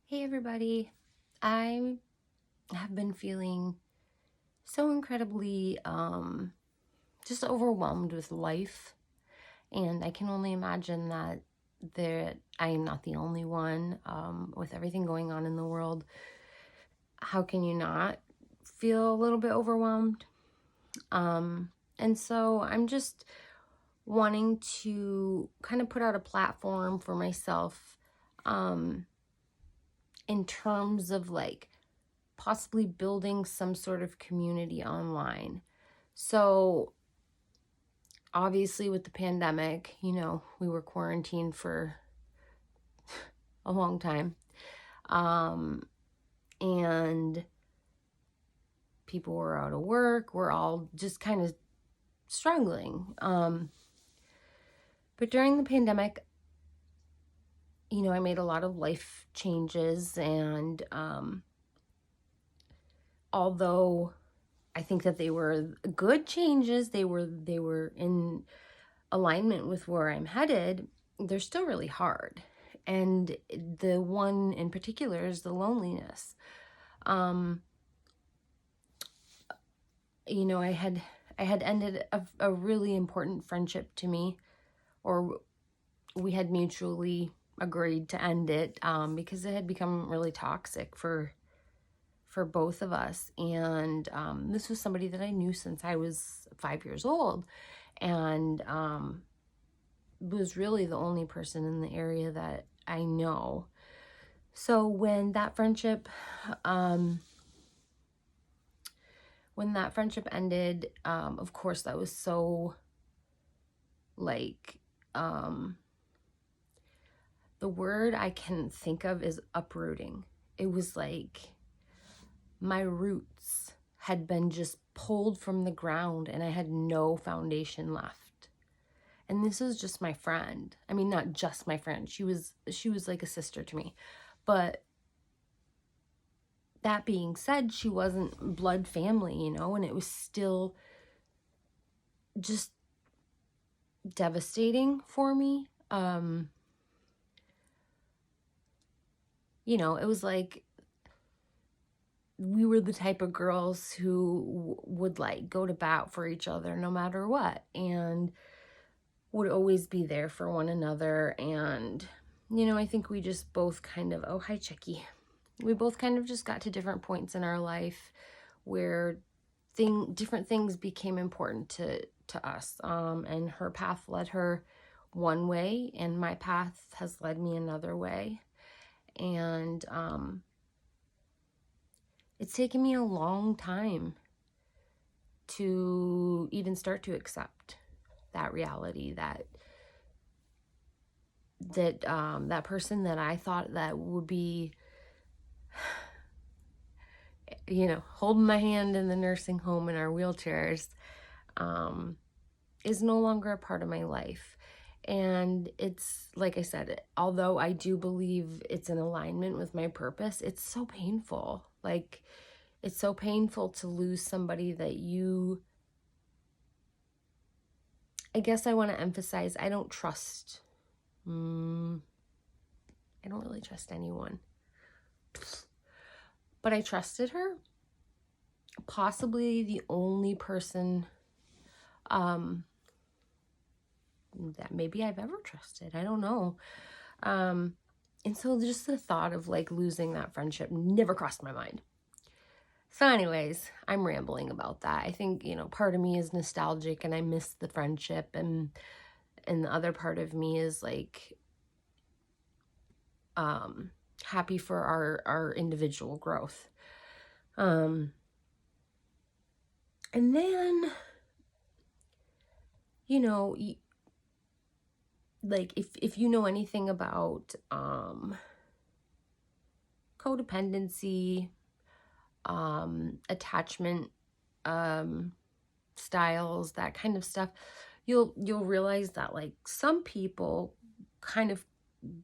Hey everybody, I have been feeling so incredibly just overwhelmed with life, and I can only imagine that I am not the only one with everything going on in the world. How can you not feel a little bit overwhelmed? And so I'm just wanting to kind of put out a platform for myself in terms of like possibly building some sort of community online. So obviously with the pandemic, we were quarantined for a long time. And people were out of work. We're all just kind of struggling. But during the pandemic, I made a lot of life changes, and although I think that they were good changes, they were in alignment with where I'm headed, they're still really hard. And the one in particular is the loneliness. I had ended a really important friendship to me, or we had mutually agreed to end it because it had become really toxic for both of us. And this was somebody that I knew since I was 5 years old, and was really the only person in the area that I know. So when that friendship ended, of course that was so like the word I can think of is uprooting. It was like my roots had been just pulled from the ground and I had no foundation left. And this is just my friend. I mean, not just my friend. She was like a sister to me. But that being said, she wasn't blood family, and it was still just devastating for me. It was like we were the type of girls who would like go to bat for each other no matter what, and would always be there for one another. And I think we just both kind of, oh hi Chicky, we both kind of just got to different points in our life where different things became important to us, and her path led her one way and my path has led me another way. And it's taken me a long time to even start to accept that reality, that that person that I thought that would be, holding my hand in the nursing home in our wheelchairs, is no longer a part of my life. And it's, like I said, although I do believe it's in alignment with my purpose, it's so painful. Like, it's so painful to lose somebody that I guess I want to emphasize, I don't trust. I don't really trust anyone. But I trusted her. Possibly the only person that maybe I've ever trusted. I don't know. And so just the thought of like losing that friendship never crossed my mind. So anyways, I'm rambling about that. I think, part of me is nostalgic and I miss the friendship, and the other part of me is like happy for our individual growth. And then, like if you know anything about codependency, attachment styles, that kind of stuff, you'll realize that like some people kind of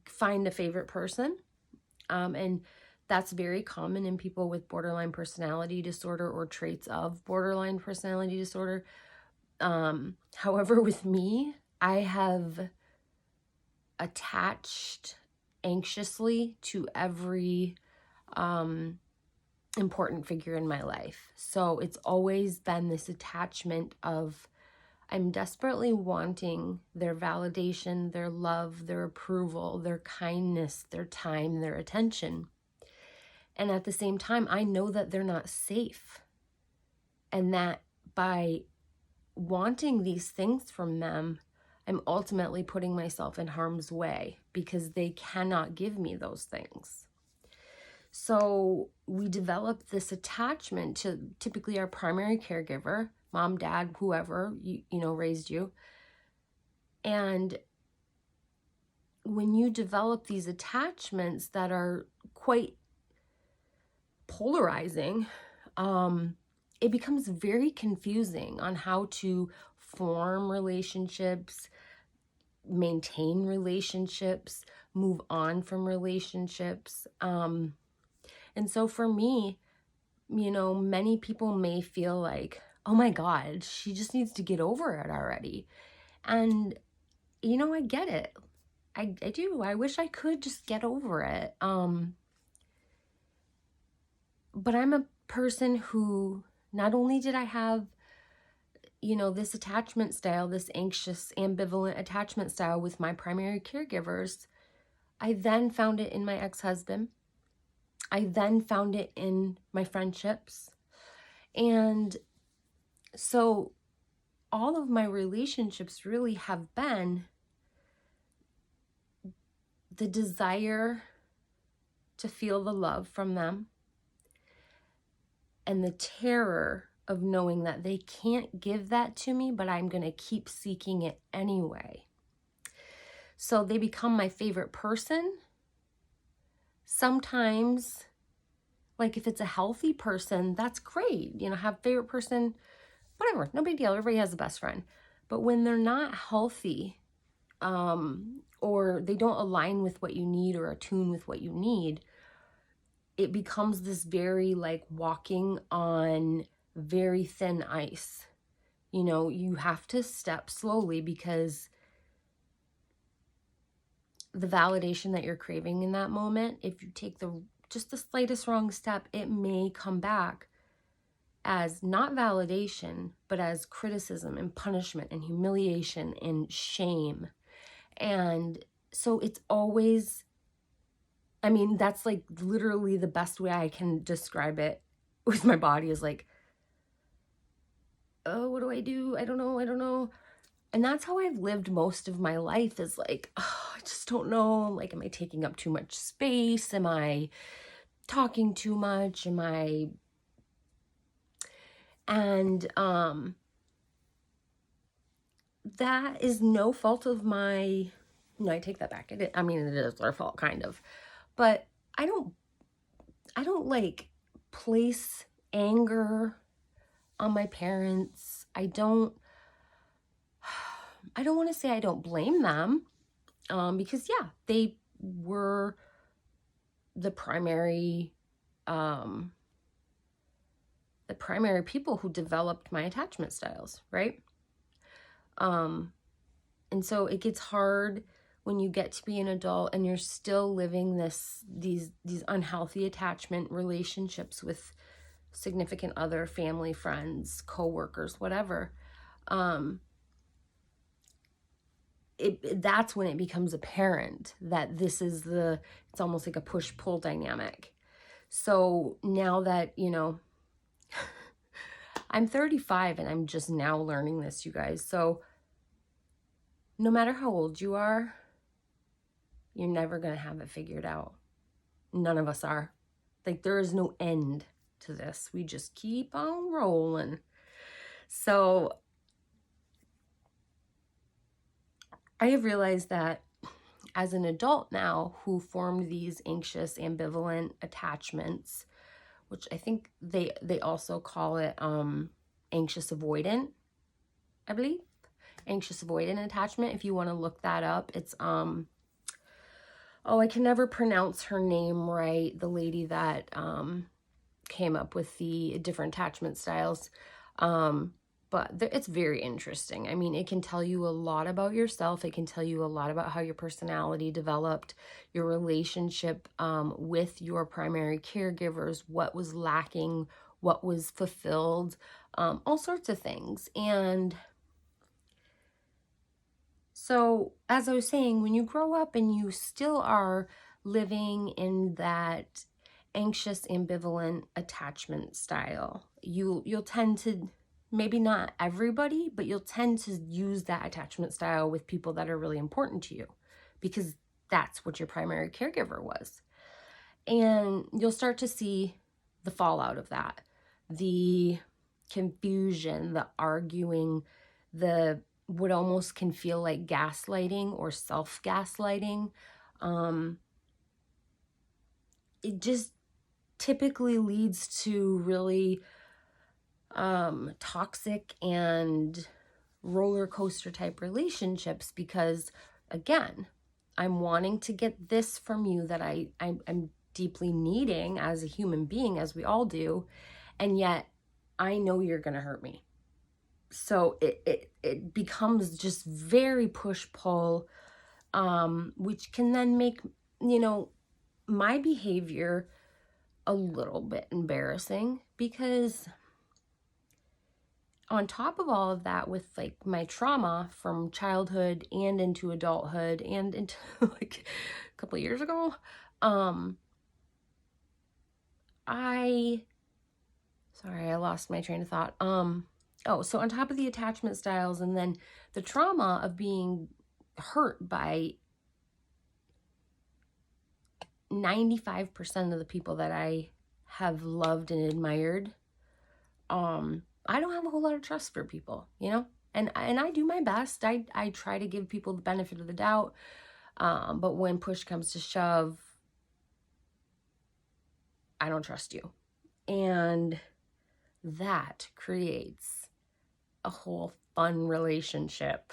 find a favorite person, and that's very common in people with borderline personality disorder or traits of borderline personality disorder. However, with me, I have attached anxiously to every important figure in my life. So it's always been this attachment of, I'm desperately wanting their validation, their love, their approval, their kindness, their time, their attention. And at the same time, I know that they're not safe. And that by wanting these things from them, I'm ultimately putting myself in harm's way because they cannot give me those things. So we develop this attachment to typically our primary caregiver, mom, dad, whoever, raised you. And when you develop these attachments that are quite polarizing, it becomes very confusing on how to form relationships, maintain relationships, move on from relationships. And so for me, many people may feel like, oh my God, she just needs to get over it already. And, I get it. I do. I wish I could just get over it. But I'm a person who, not only did I have, this attachment style, this anxious, ambivalent attachment style with my primary caregivers, I then found it in my ex-husband. I then found it in my friendships. And so all of my relationships really have been the desire to feel the love from them and the terror of knowing that they can't give that to me, but I'm going to keep seeking it anyway. So they become my favorite person. Sometimes, like if it's a healthy person, that's great. Have favorite person, whatever, no big deal. Everybody has a best friend. But when they're not healthy, or they don't align with what you need or attune with what you need, it becomes this very like walking on very thin ice. You have to step slowly because the validation that you're craving in that moment, if you take just the slightest wrong step, it may come back as not validation, but as criticism and punishment and humiliation and shame. And so it's always, that's like literally the best way I can describe it with my body is like, oh, what do I do? I don't know. And that's how I've lived most of my life is like, oh, I just don't know. Like, am I taking up too much space? Am I talking too much? And that is no fault of my, no, I take that back. It is their fault kind of, but I don't like place anger on my parents. I don't want to say I don't blame them, because yeah, they were the primary people who developed my attachment styles, right? And so it gets hard when you get to be an adult and you're still living these unhealthy attachment relationships with significant other, family, friends, coworkers, whatever. That's when it becomes apparent that this is it's almost like a push-pull dynamic. So now that, I'm 35 and I'm just now learning this, you guys. So no matter how old you are, you're never going to have it figured out. None of us are. Like, there is no end to this. We just keep on rolling. So I have realized that as an adult now who formed these anxious, ambivalent attachments, which I think they also call it anxious avoidant, I believe. Anxious avoidant attachment. If you want to look that up, it's I can never pronounce her name right. The lady that came up with the different attachment styles. But but it's very interesting. I mean, it can tell you a lot about yourself. It can tell you a lot about how your personality developed, your relationship with your primary caregivers, what was lacking, what was fulfilled, all sorts of things. And so, as I was saying, when you grow up and you still are living in that anxious, ambivalent attachment style, you'll tend to, maybe not everybody, but you'll tend to use that attachment style with people that are really important to you, because that's what your primary caregiver was. And you'll start to see the fallout of that, the confusion, the arguing, the what almost can feel like gaslighting or self-gaslighting. It just typically leads to really toxic and roller coaster type relationships, because again, I'm wanting to get this from you that I'm deeply needing as a human being, as we all do, and yet I know you're going to hurt me. So it becomes just very push-pull, which can then make, my behavior a little bit embarrassing, because on top of all of that, with like my trauma from childhood and into adulthood and into like a couple of years ago, I lost my train of thought. So on top of the attachment styles and then the trauma of being hurt by 95% of the people that I have loved and admired, I don't have a whole lot of trust for people, and I do my best. I try to give people the benefit of the doubt. But when push comes to shove, I don't trust you. And that creates a whole fun relationship.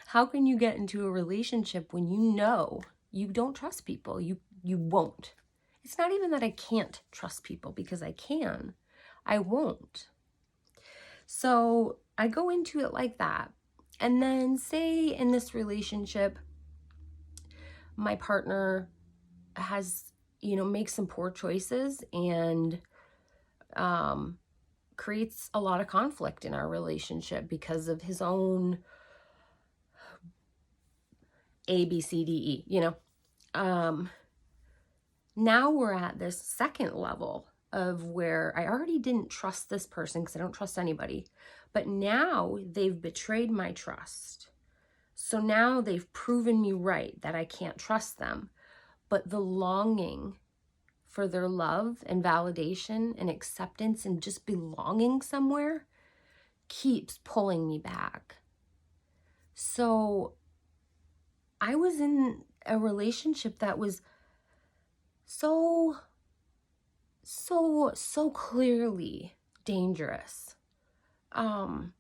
How can you get into a relationship when you know you don't trust people? You won't. It's not even that I can't trust people, because I can. I won't. So I go into it like that. And then say in this relationship, my partner has, makes some poor choices and creates a lot of conflict in our relationship because of his own A, B, C, D, E, Now we're at this second level of where I already didn't trust this person because I don't trust anybody, but now they've betrayed my trust. So now they've proven me right that I can't trust them, but the longing for their love and validation and acceptance and just belonging somewhere keeps pulling me back. So I was in a relationship that was so clearly dangerous. And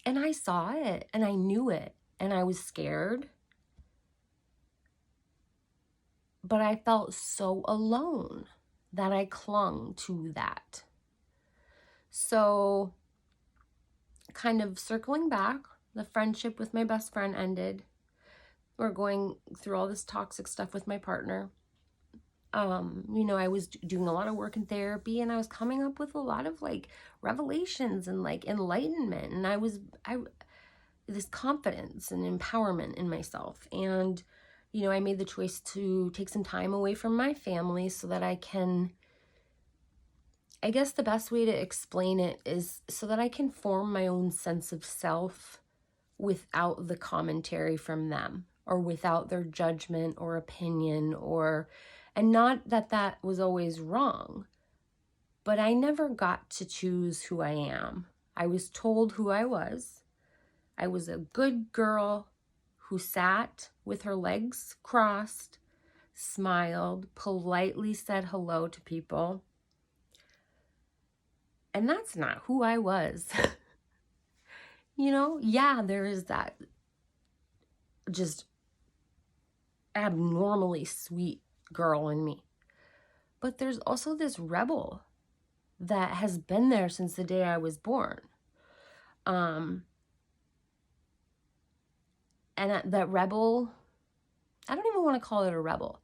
I saw it and I knew it and I was scared. But I felt so alone that I clung to that. So kind of circling back, the friendship with my best friend ended. We're going through all this toxic stuff with my partner. I was doing a lot of work in therapy and I was coming up with a lot of like revelations and like enlightenment. And I this confidence and empowerment in myself. And, I made the choice to take some time away from my family so that I can, I guess the best way to explain it is so that I can form my own sense of self without the commentary from them or without their judgment or opinion and not that that was always wrong, but I never got to choose who I am. I was told who I was. I was a good girl who sat with her legs crossed, smiled, politely said hello to people. And that's not who I was. Yeah, there is that just abnormally sweet girl in me. But there's also this rebel that has been there since the day I was born. And that rebel, I don't even want to call it a rebel,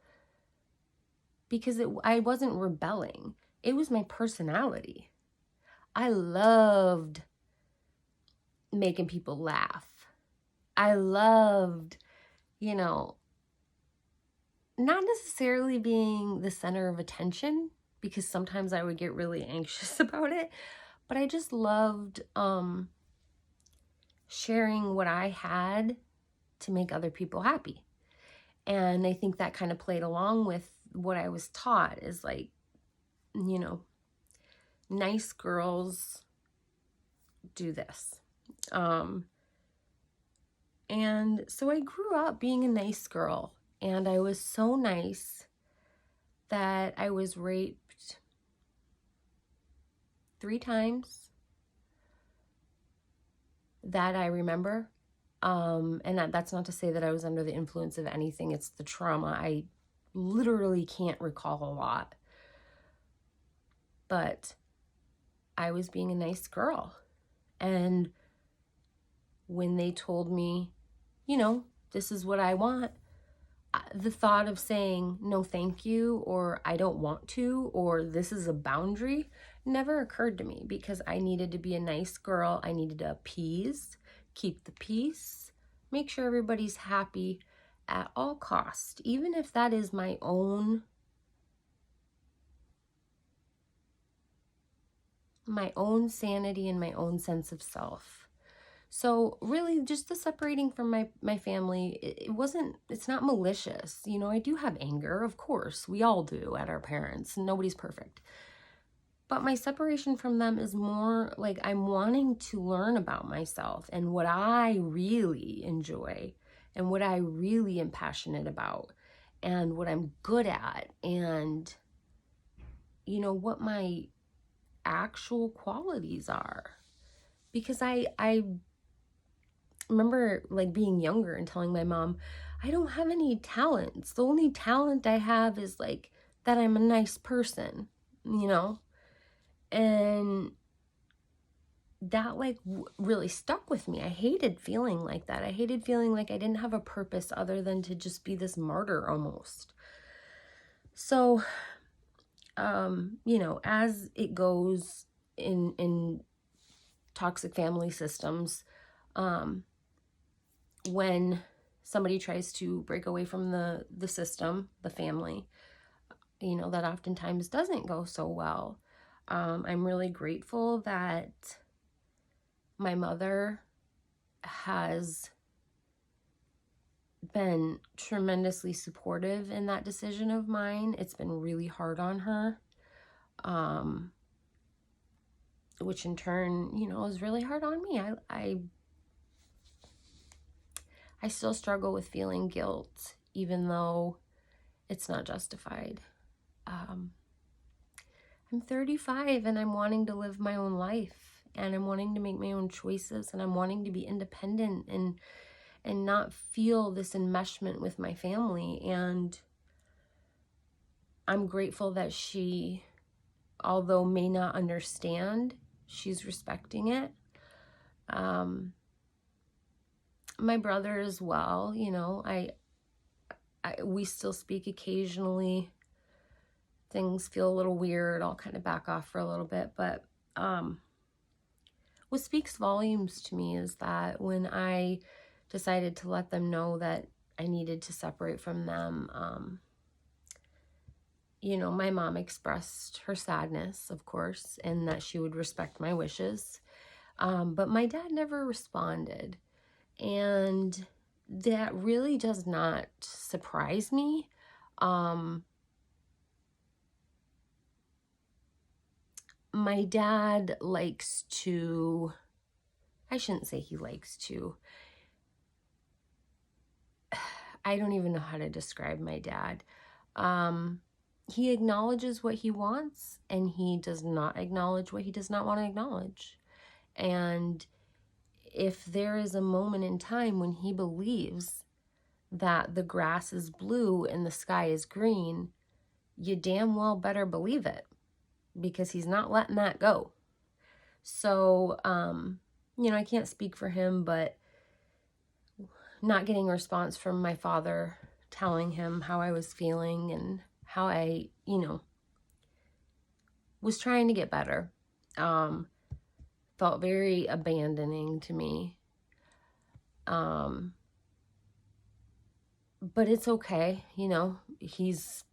because I wasn't rebelling. It was my personality. I loved making people laugh. I loved, you know, not necessarily being the center of attention, because sometimes I would get really anxious about it, but I just loved sharing what I had to make other people happy. And I think that kind of played along with what I was taught, is like, you know, nice girls do this. And so I grew up being a nice girl, and I was so nice that I was raped 3 times that I remember. And that's not to say that I was under the influence of anything. It's the trauma. I literally can't recall a lot. But I was being a nice girl. And when they told me, you know, this is what I want, the thought of saying no thank you, or I don't want to, or this is a boundary, never occurred to me, because I needed to be a nice girl. I needed to appease, keep the peace, make sure everybody's happy at all cost, even if that is my own sanity and my own sense of self. So really just the separating from my family, it's not malicious. You know, I do have anger, of course. We all do at our parents. Nobody's perfect. But my separation from them is more like I'm wanting to learn about myself and what I really enjoy and what I really am passionate about and what I'm good at, and, you know, what my actual qualities are. Because I remember like being younger and telling my mom, I don't have any talents. The only talent I have is like that I'm a nice person, you know? And that like really stuck with me. I hated feeling like that. I hated feeling like I didn't have a purpose other than to just be this martyr almost. So, you know, as it goes in toxic family systems, when somebody tries to break away from the system, the family, you know, that oftentimes doesn't go so well. I'm really grateful that my mother has been tremendously supportive in that decision of mine. It's been really hard on her, which in turn, you know, is really hard on me. I still struggle with feeling guilt, even though it's not justified. I'm 35 and I'm wanting to live my own life, and I'm wanting to make my own choices, and I'm wanting to be independent and not feel this enmeshment with my family. And I'm grateful that she, although may not understand, she's respecting it. My brother as well, you know, we still speak occasionally. Things feel a little weird. I'll kind of back off for a little bit. But what speaks volumes to me is that when I decided to let them know that I needed to separate from them, you know, my mom expressed her sadness, of course, and that she would respect my wishes. But my dad never responded. And that really does not surprise me. My dad likes to, I shouldn't say he likes to, I don't even know how to describe my dad. He acknowledges what he wants, and he does not acknowledge what he does not want to acknowledge. And if there is a moment in time when he believes that the grass is blue and the sky is green, you damn well better believe it, because he's not letting that go. So, you know, I can't speak for him, but not getting a response from my father telling him how I was feeling and how I, you know, was trying to get better, felt very abandoning to me. But it's okay, you know, he's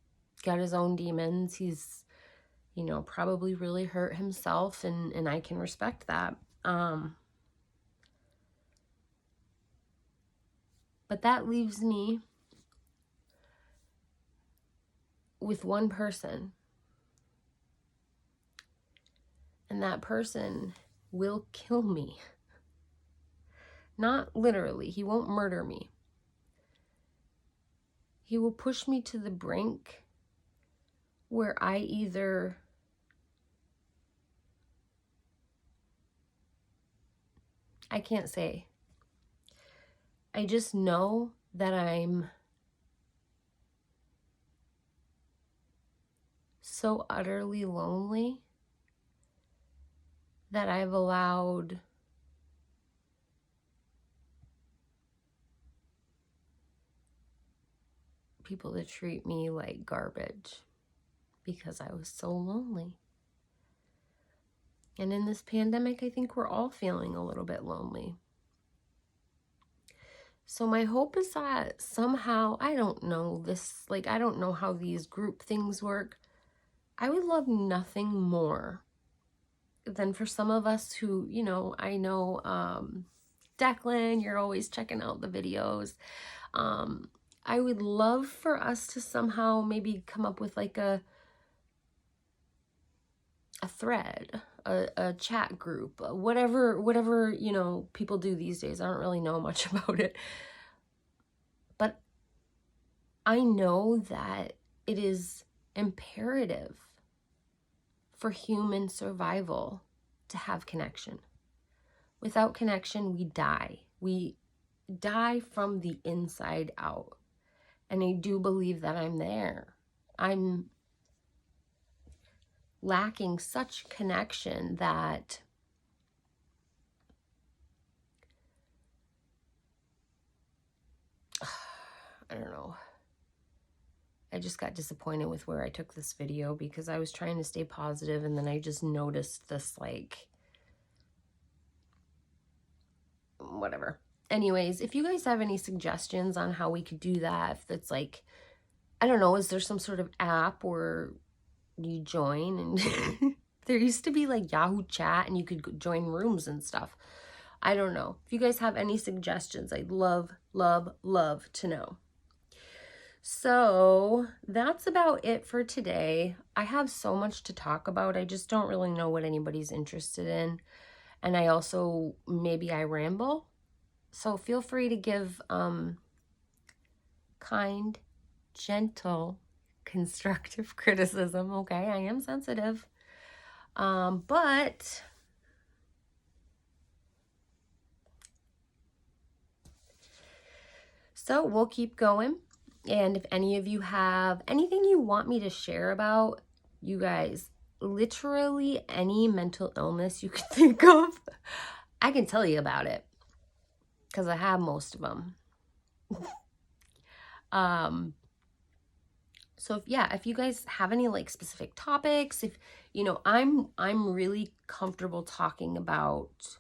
got his own demons. He's, you know, probably really hurt himself, and I can respect that. But that leaves me with one person. And that person will kill me. Not literally. He won't murder me. He will push me to the brink where I either I can't say. I just know that I'm so utterly lonely that I've allowed people to treat me like garbage because I was so lonely. And in this pandemic, I think we're all feeling a little bit lonely. So my hope is that somehow, I don't know this, like, I don't know how these group things work. I would love nothing more than for some of us who, you know, I know, Declan, you're always checking out the videos. I would love for us to somehow maybe come up with like a thread, a chat group, whatever, you know, people do these days. I don't really know much about it. But I know that it is imperative for human survival to have connection. Without connection, we die. We die from the inside out. And I do believe that I'm there. I'm lacking such connection that I don't know. I just got disappointed with where I took this video because I was trying to stay positive, and then I just noticed this, like, whatever. Anyways, if you guys have any suggestions on how we could do that, if it's like, I don't know, is there some sort of app where you join and there used to be like Yahoo Chat and you could join rooms and stuff. I don't know. If you guys have any suggestions, I'd love, love, love to know. So that's about it for today. I have so much to talk about. I just don't really know what anybody's interested in. And I also, maybe I ramble. So feel free to give kind, gentle, constructive criticism. Okay, I am sensitive. But so we'll keep going. And if any of you have anything you want me to share about, you guys, literally any mental illness you could think of, I can tell you about it because I have most of them. So if you guys have any like specific topics, if you know, I'm really comfortable talking about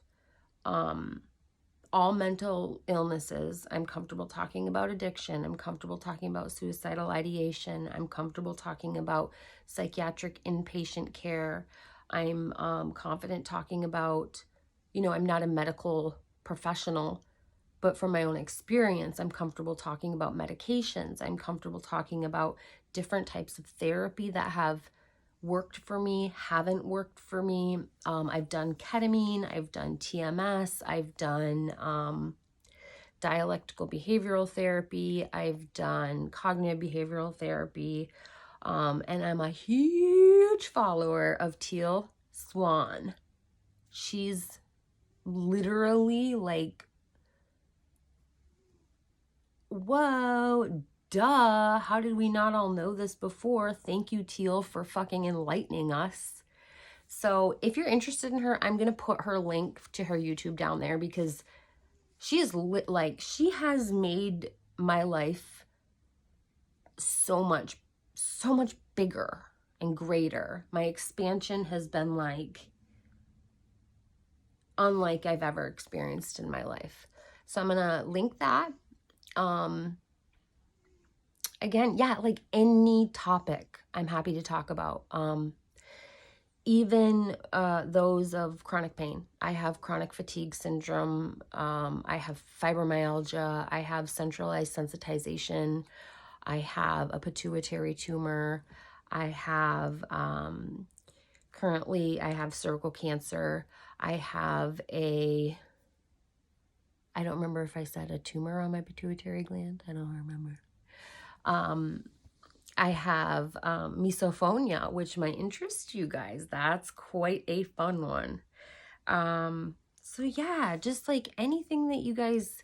all mental illnesses. I'm comfortable talking about addiction. I'm comfortable talking about suicidal ideation. I'm comfortable talking about psychiatric inpatient care. I'm confident talking about, you know, I'm not a medical professional, but from my own experience, I'm comfortable talking about medications. I'm comfortable talking about different types of therapy that have worked for me, haven't worked for me. I've done ketamine, I've done TMS, I've done dialectical behavioral therapy, I've done cognitive behavioral therapy, and I'm a huge follower of Teal Swan. She's literally like, whoa, duh, how did we not all know this before? Thank you, Teal, for fucking enlightening us. So if you're interested in her, I'm going to put her link to her YouTube down there, because she is she has made my life so much bigger and greater. My expansion has been like unlike I've ever experienced in my life. So I'm going to link that. Again, yeah, like any topic I'm happy to talk about. Even those of chronic pain. I have chronic fatigue syndrome. I have fibromyalgia. I have centralized sensitization. I have a pituitary tumor. I have, currently I have cervical cancer. I have I don't remember if I said a tumor on my pituitary gland. I don't remember. I have misophonia, which might interest you guys. That's quite a fun one. So yeah, just like anything that you guys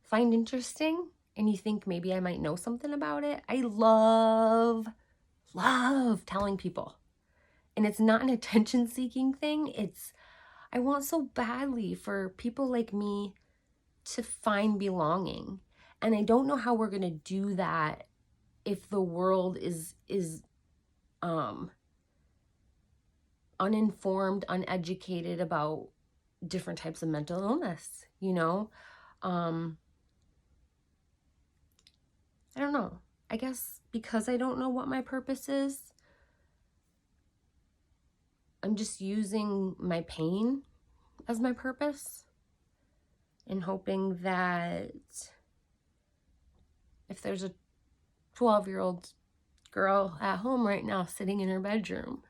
find interesting and you think maybe I might know something about it. I love telling people. And it's not an attention-seeking thing. I want so badly for people like me to find belonging. And I don't know how we're going to do that if the world is uninformed, uneducated about different types of mental illness, you know? I don't know. I guess because I don't know what my purpose is, I'm just using my pain as my purpose and hoping that if there's a 12-year-old girl at home right now sitting in her bedroom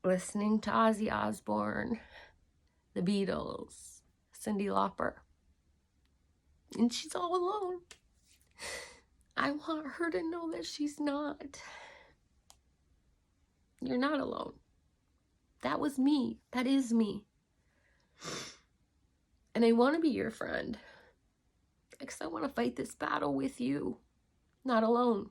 listening to Ozzy Osbourne, the Beatles, Cyndi Lauper, and she's all alone, I want her to know that she's not. You're not alone. That was me. That is me. And I want to be your friend, because I want to fight this battle with you, not alone.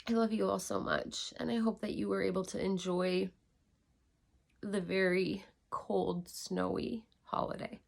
I love you all so much, and I hope that you were able to enjoy the very cold, snowy holiday.